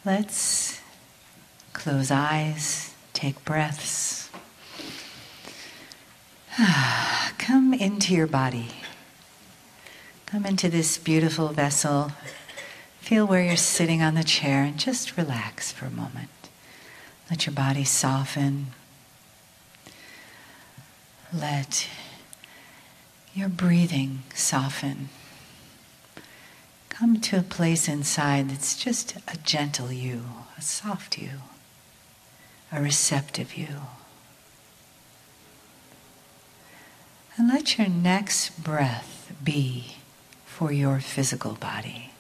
Let's close eyes, take breaths. Come into your body. Come into this beautiful vessel. Feel where you're sitting on the chair and just relax for a moment. Let your body soften. Let your breathing soften. Come to a place inside that's just a gentle you, a soft you, a receptive you. And let your next breath be for your physical body,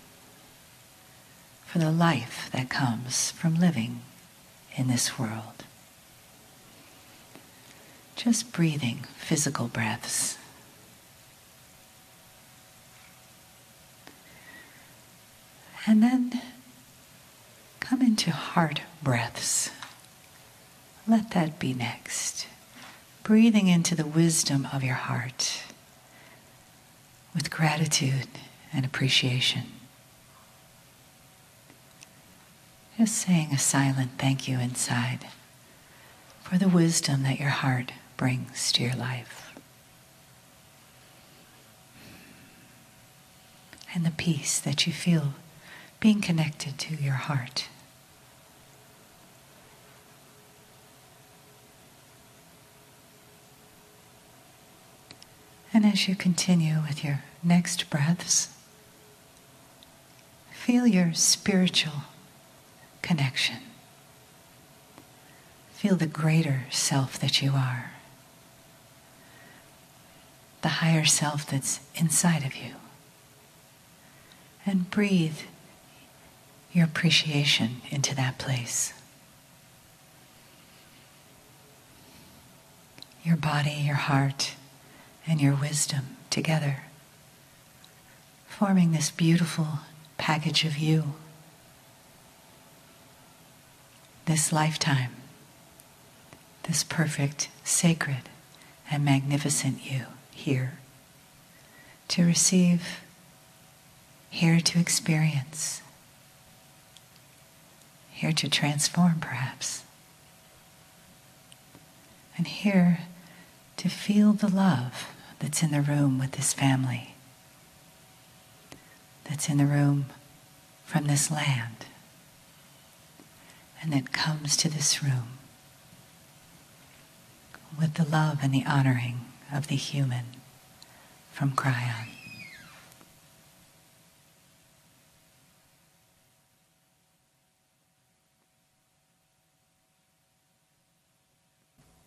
for the life that comes from living in this world. Just breathing physical breaths. And then come into heart breaths. Let that be next. Breathing into the wisdom of your heart with gratitude and appreciation. Just saying a silent thank you inside for the wisdom that your heart brings to your life. And the peace that you feel being connected to your heart. And as you continue with your next breaths, feel your spiritual connection. Feel the greater self that you are, the higher self that's inside of you. And breathe your appreciation into that place. Your body, your heart, and your wisdom together, forming this beautiful package of you. This lifetime, this perfect, sacred, and magnificent you here to receive, here to experience, here to transform perhaps, and here to feel the love that's in the room with this family, that's in the room from this land, and that comes to this room with the love and the honoring of the human from Kryon.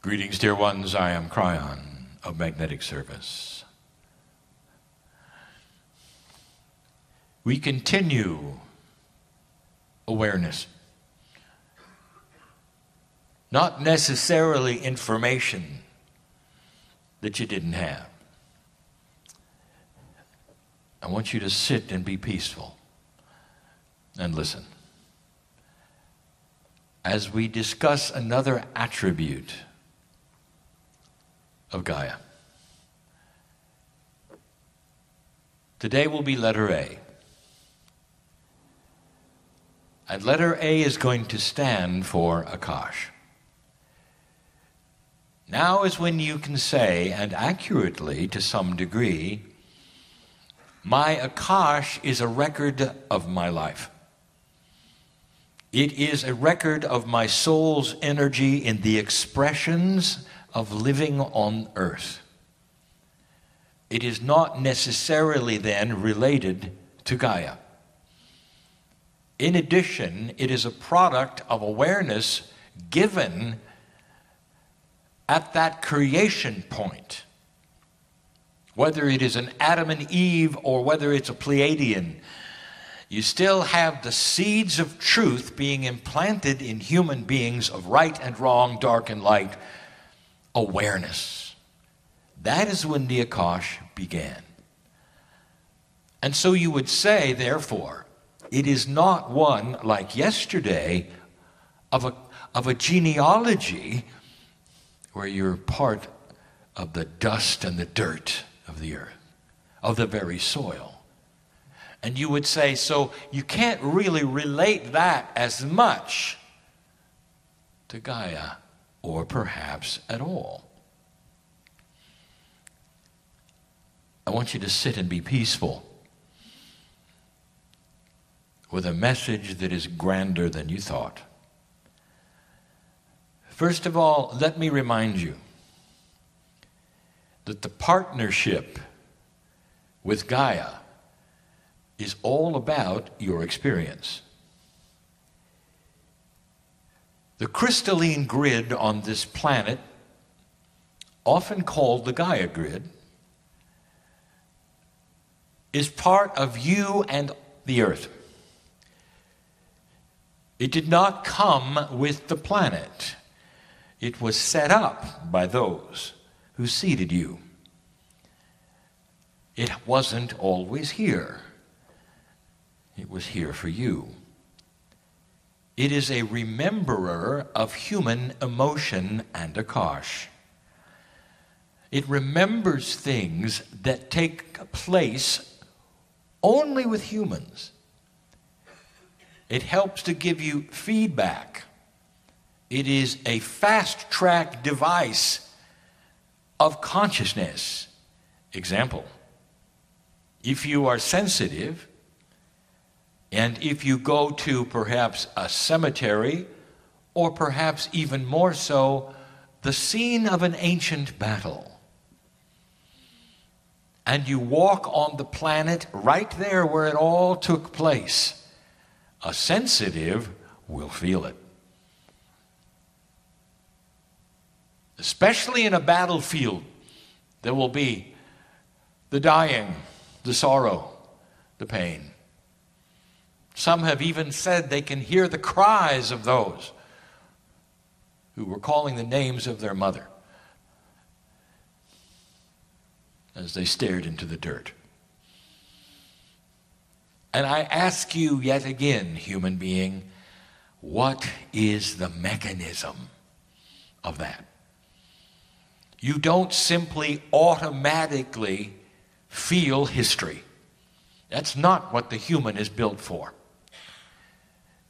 Greetings, dear ones. I am Kryon of Magnetic Service. We continue awareness. Not necessarily information that you didn't have. I want you to sit and be peaceful and listen as we discuss another attribute of Gaia. Today will be letter A. And letter A is going to stand for Akash. Now is when you can say, and accurately to some degree, my Akash is a record of my life. It is a record of my soul's energy in the expressions of living on earth. It is not necessarily then related to Gaia. In addition, it is a product of awareness given at that creation point. Whether it is an Adam and Eve or whether it's a Pleiadian, you still have the seeds of truth being implanted in human beings of right and wrong, dark and light, awareness. That is when the Akash began. And so you would say, therefore, it is not one like yesterday of a genealogy where you're part of the dust and the dirt of the earth, of the very soil. And you would say, so you can't really relate that as much to Gaia, or perhaps at all. I want you to sit and be peaceful with a message that is grander than you thought. First of all, let me remind you that the partnership with Gaia is all about your experience. The crystalline grid on this planet, often called the Gaia grid, is part of you and the earth. It did not come with the planet. It was set up by those who seeded you. It wasn't always here. It was here for you. It is a rememberer of human emotion and Akash. It remembers things that take place only with humans. It helps to give you feedback. It is a fast-track device of consciousness. Example, if you are sensitive, and if you go to perhaps a cemetery, or perhaps even more so, the scene of an ancient battle, and you walk on the planet right there where it all took place, a sensitive will feel it. Especially in a battlefield, there will be the dying, the sorrow, the pain. Some have even said they can hear the cries of those who were calling the names of their mother as they stared into the dirt. And I ask you yet again, human being, what is the mechanism of that? You don't simply automatically feel history. That's not what the human is built for.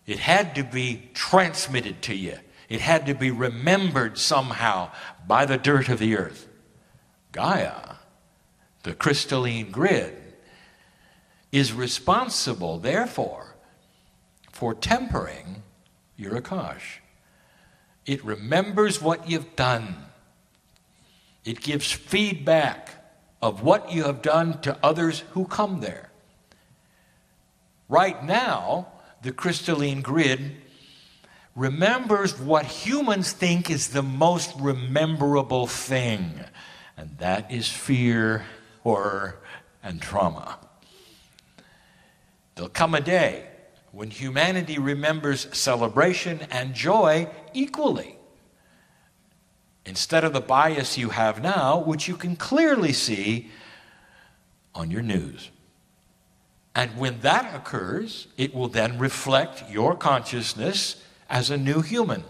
It had to be transmitted to you. It had to be remembered somehow by the dirt of the earth. Gaia, the crystalline grid, is responsible, therefore, for tempering your Akash. It remembers what you've done. It gives feedback of what you have done to others who come there. Right now, the crystalline grid remembers what humans think is the most rememberable thing, and that is fear, horror, and trauma. There'll come a day when humanity remembers celebration and joy equally, instead of the bias you have now, which you can clearly see on your news. And when that occurs, it will then reflect your consciousness as a new human.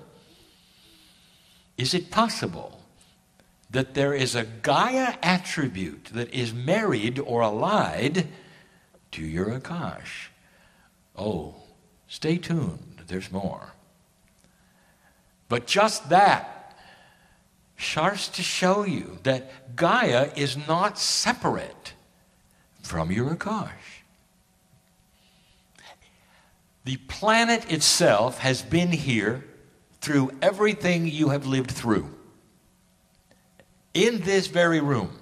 Is it possible that there is a Gaia attribute that is married or allied to your Akash? Oh, stay tuned, there's more. But just that starts to show you that Gaia is not separate from your Akash. The planet itself has been here through everything you have lived through. In this very room,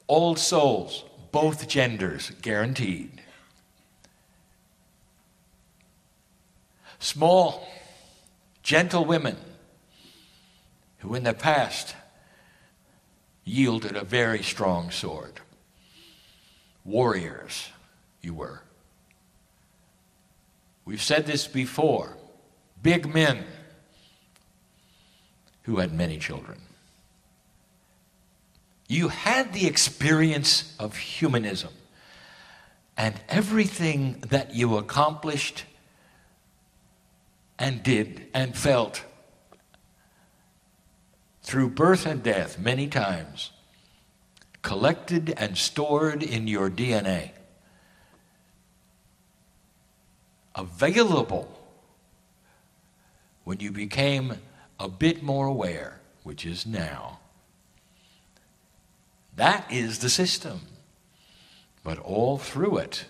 old souls, both genders, guaranteed. Small, gentle women who in the past yielded a very strong sword. Warriors, you were. We've said this before. Big men who had many children. You had the experience of humanism, and everything that you accomplished and did and felt through birth and death many times collected and stored in your DNA, available when you became a bit more aware, which is now. That is the system. But all through it,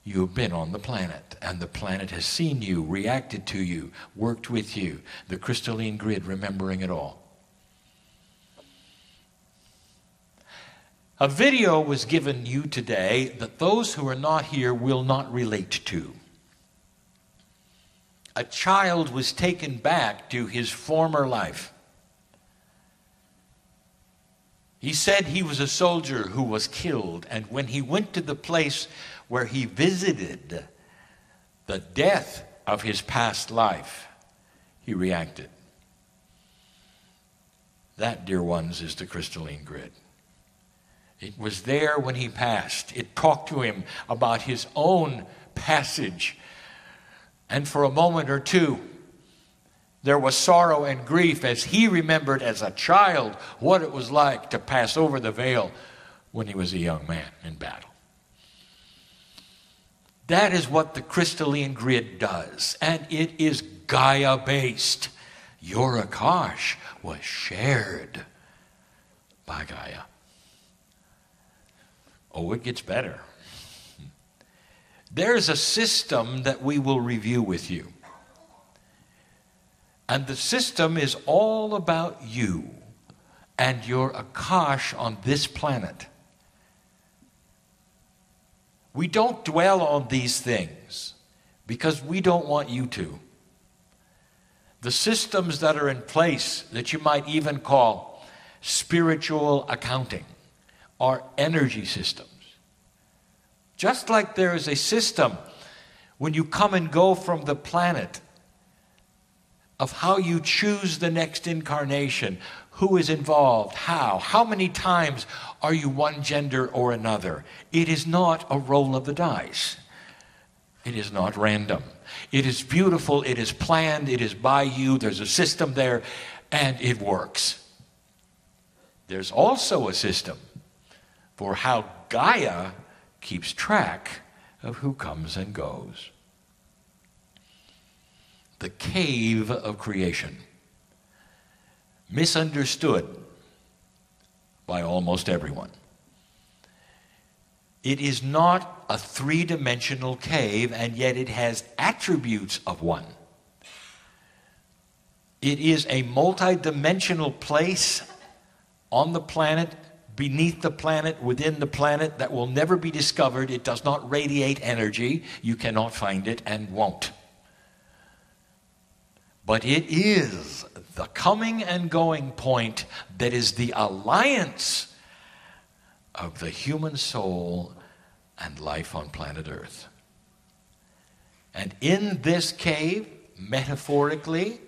you've been on the planet, and the planet has seen you, reacted to you, worked with you, the crystalline grid remembering it all. A video was given you today that those who are not here will not relate to. A child was taken back to his former life. He said he was a soldier who was killed, and when he went to the place where he visited the death of his past life, he reacted. That, dear ones, is the crystalline grid. It was there when he passed. It talked to him about his own passage. And for a moment or two, there was sorrow and grief as he remembered as a child what it was like to pass over the veil when he was a young man in battle. That is what the crystalline grid does, and it is Gaia-based. Your Akash was shared by Gaia. Oh, it gets better. There's a system that we will review with you. And the system is all about you and your Akash on this planet. We don't dwell on these things because we don't want you to. The systems that are in place that you might even call spiritual accounting are energy systems. Just like there is a system when you come and go from the planet of how you choose the next incarnation, who is involved, how many times are you one gender or another. It is not a roll of the dice. It is not random. It is beautiful, it is planned, it is by you, there's a system there, and it works. There's also a system for how Gaia keeps track of who comes and goes. The cave of creation. Misunderstood by almost everyone. It is not a three-dimensional cave, and yet it has attributes of one. It is a multi-dimensional place on the planet, beneath the planet, within the planet, that will never be discovered. It does not radiate energy. You cannot find it and won't. But it is the coming and going point that is the alliance of the human soul and life on planet Earth. And in this cave, metaphorically,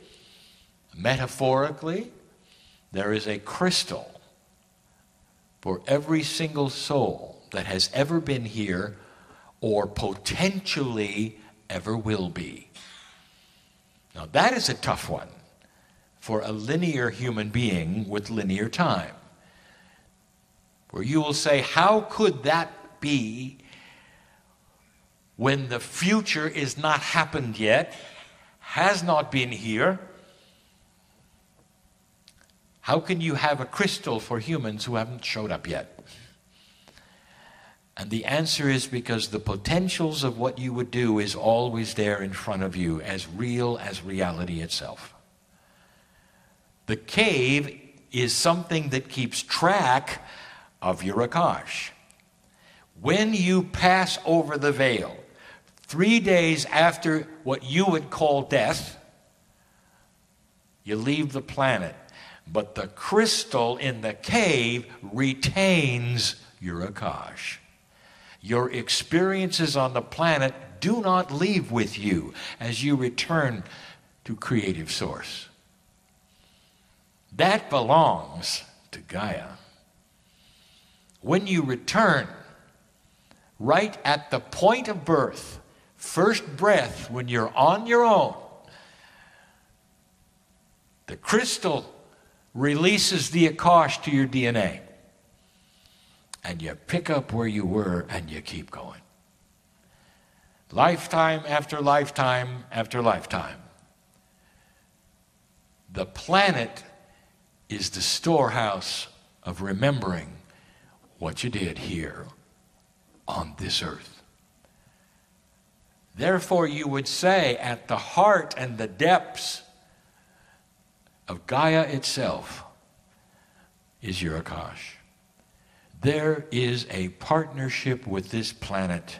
there is a crystal for every single soul that has ever been here or potentially ever will be. Now that is a tough one for a linear human being with linear time, where you will say, how could that be when the future is not happened yet, has not been here? How can you have a crystal for humans who haven't showed up yet? And the answer is because the potentials of what you would do is always there in front of you, as real as reality itself. The cave is something that keeps track of your Akash. When you pass over the veil, 3 days after what you would call death, you leave the planet. But the crystal in the cave retains your Akash. Your experiences on the planet do not leave with you as you return to Creative Source. That belongs to Gaia. When you return, right at the point of birth, first breath, when you're on your own, the crystal releases the Akash to your DNA. and you pick up where you were and you keep going. Lifetime after lifetime after lifetime. The planet is the storehouse of remembering what you did here on this earth. Therefore, you would say at the heart and the depths of Gaia itself is your Akash. There is a partnership with this planet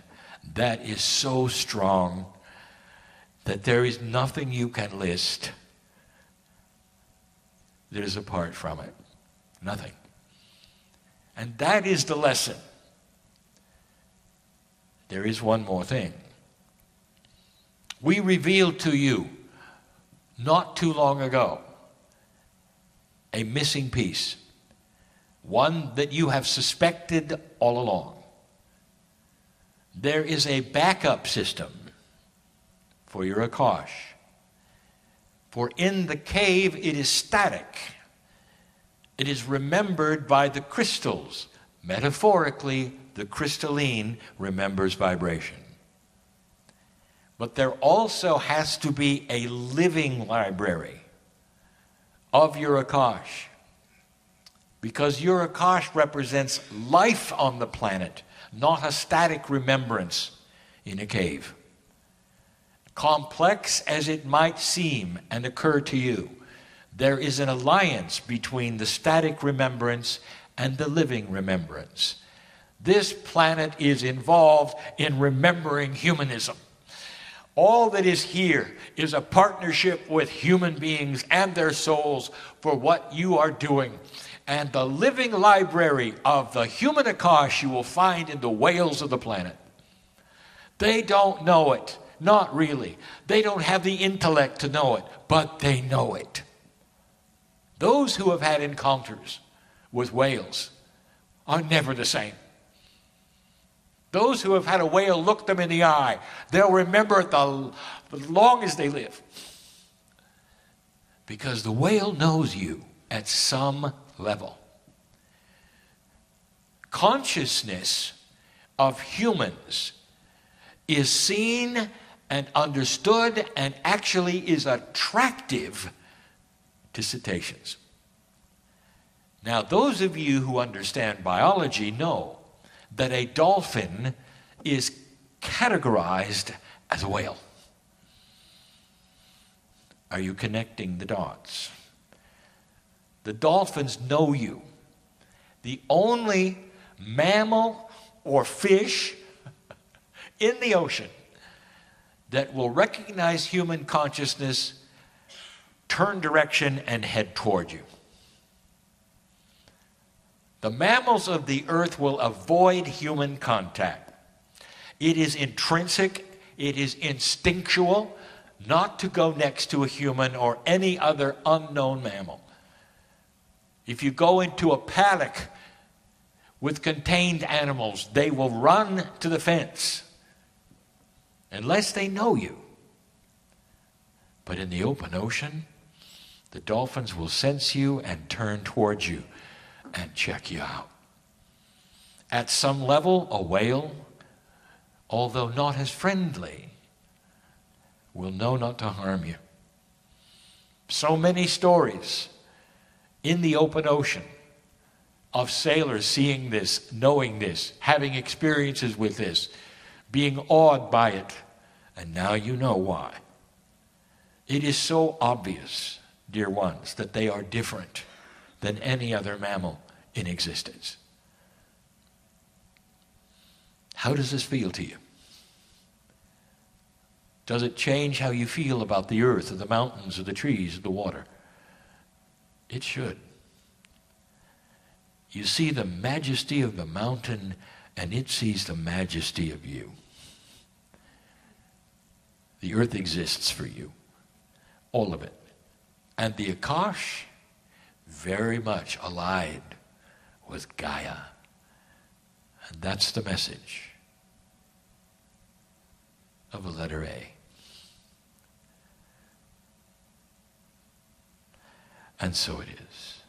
that is so strong that there is nothing you can list that is apart from it. Nothing. And that is the lesson. There is one more thing. We revealed to you, not too long ago, a missing piece. One that you have suspected all along. There is a backup system for your Akash. For in the cave it is static. It is remembered by the crystals. Metaphorically, the crystalline remembers vibration. But there also has to be a living library of your Akash. Because your Akash represents life on the planet, not a static remembrance in a cave. Complex as it might seem and occur to you, there is an alliance between the static remembrance and the living remembrance. This planet is involved in remembering humanism. All that is here is a partnership with human beings and their souls for what you are doing. And the living library of the human Akash you will find in the whales of the planet. They don't know it. Not really. They don't have the intellect to know it, but they know it. Those who have had encounters with whales are never the same. Those who have had a whale look them in the eye, they'll remember it the long as they live. Because the whale knows you at some level. Consciousness of humans is seen and understood and actually is attractive to cetaceans. Now, those of you who understand biology know that a dolphin is categorized as a whale. Are you connecting the dots? The dolphins know you. The only mammal or fish in the ocean that will recognize human consciousness, turn direction, and head toward you. The mammals of the earth will avoid human contact. It is intrinsic, it is instinctual not to go next to a human or any other unknown mammal. If you go into a paddock with contained animals, they will run to the fence unless they know you. But in the open ocean, the dolphins will sense you and turn towards you and check you out. At some level, a whale, although not as friendly, will know not to harm you. So many stories in the open ocean of sailors seeing this, knowing this, having experiences with this, being awed by it, and now you know why. It is so obvious, dear ones, that they are different than any other mammal in existence. How does this feel to you? Does it change how you feel about the earth or the mountains or the trees or the water? It should. You see the majesty of the mountain and it sees the majesty of you. The earth exists for you. All of it. And the Akash, very much allied with Gaia. And that's the message of the letter A. And so it is.